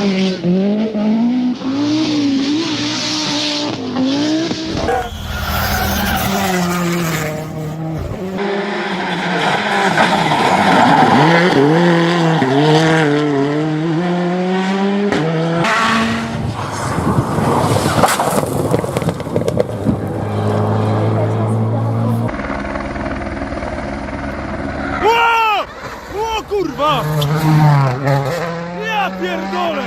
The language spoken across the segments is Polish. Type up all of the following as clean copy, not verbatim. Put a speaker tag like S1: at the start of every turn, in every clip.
S1: O kurwa! Ja pierdolę!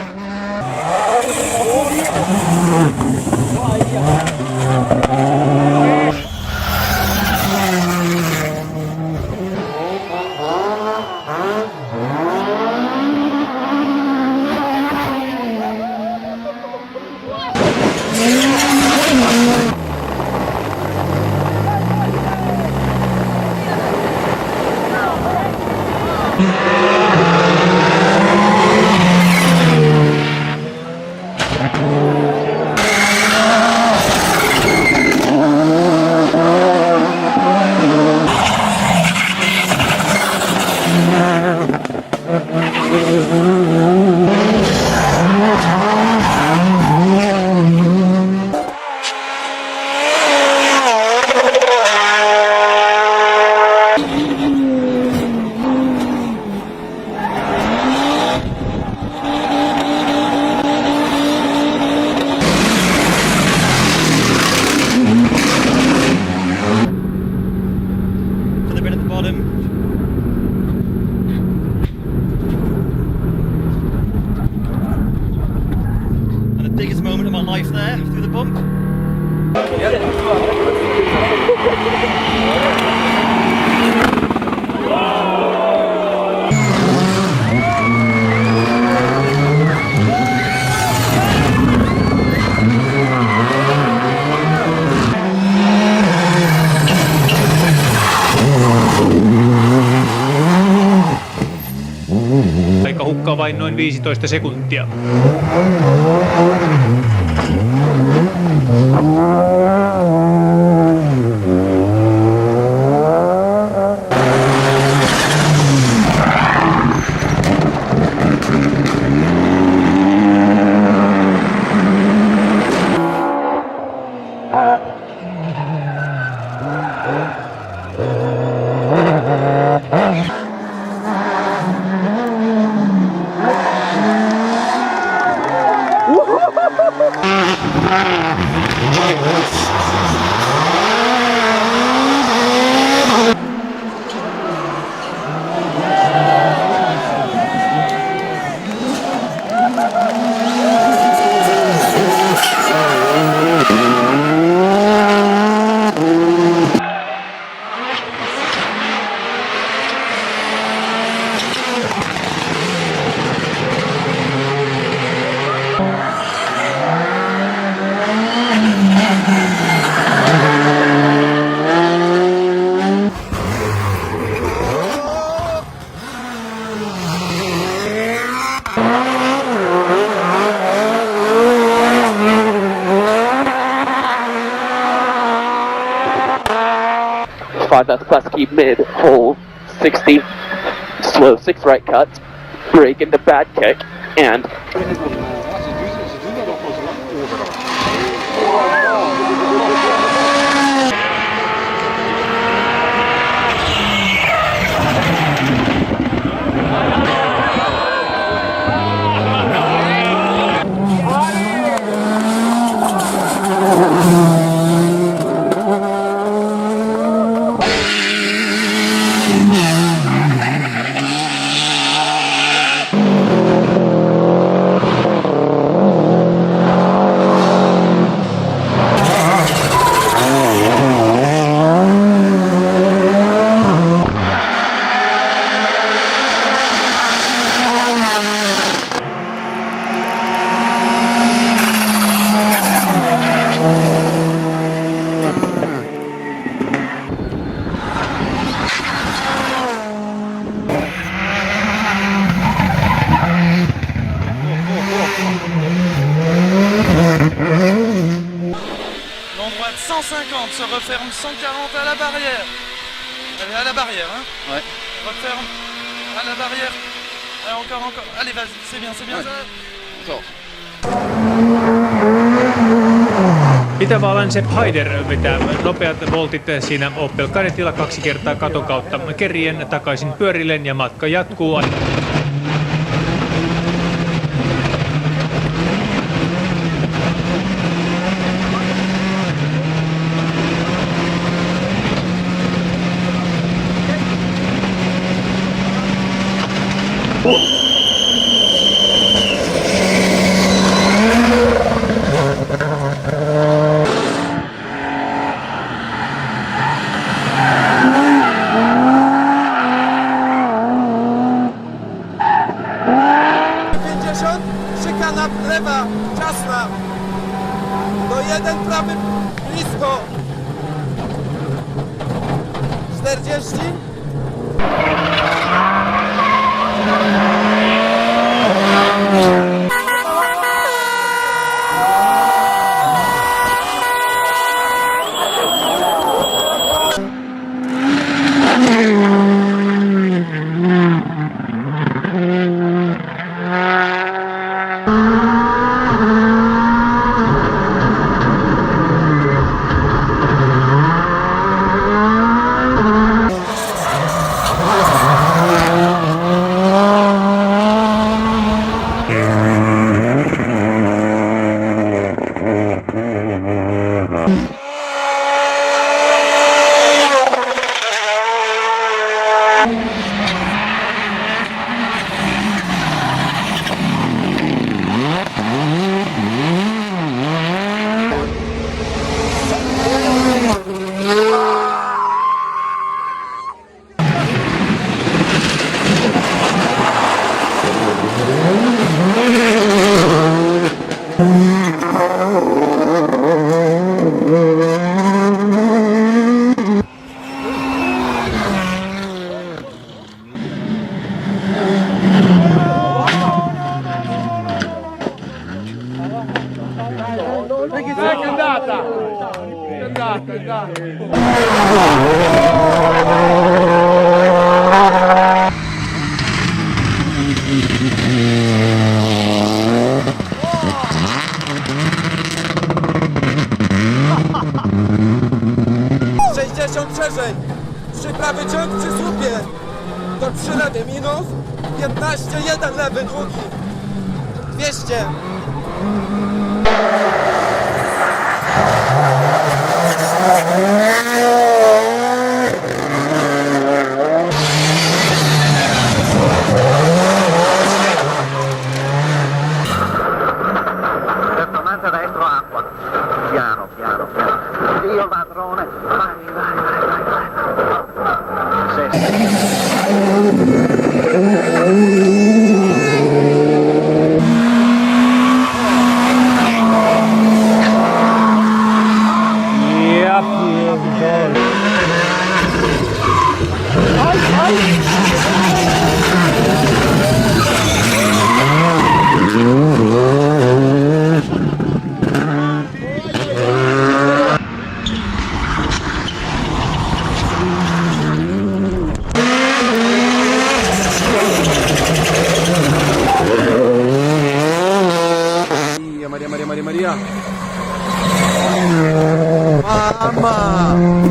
S1: Biggest moment of my life there, through the bump.
S2: Aika hukkaa vain noin 15 sekuntia.
S3: Find that Husky mid, hold 60, slow 6 right cuts, break into bad kick, and
S1: L'endroit de 150 se referme 140 à la barrière. Allez, à la barrière, hein.
S3: Ouais.
S1: Referme à la barrière. Allez, encore. Allez, vas-y, c'est bien ça. Doch.
S2: Itävallan Sepp Haider vetää nopeat voltit siinä Opel Kadetilla 2 kertaa katon kautta kerien takaisin pyörilleen ja matka jatkuu.
S4: Szykana lewa, ciasna. Do 1 prawy blisko. 40.
S1: È andata! È andata!
S4: Szerzej. 3 prawy ciąg przy słupie. To 3 lewy minus. 15, 1 lewy, długi. 200.
S5: Certamente dentro acqua. Piano, piano, piano. Dio padrone. Vai, vai, vai, vai, vai. Sì.
S4: Maria. Mamma!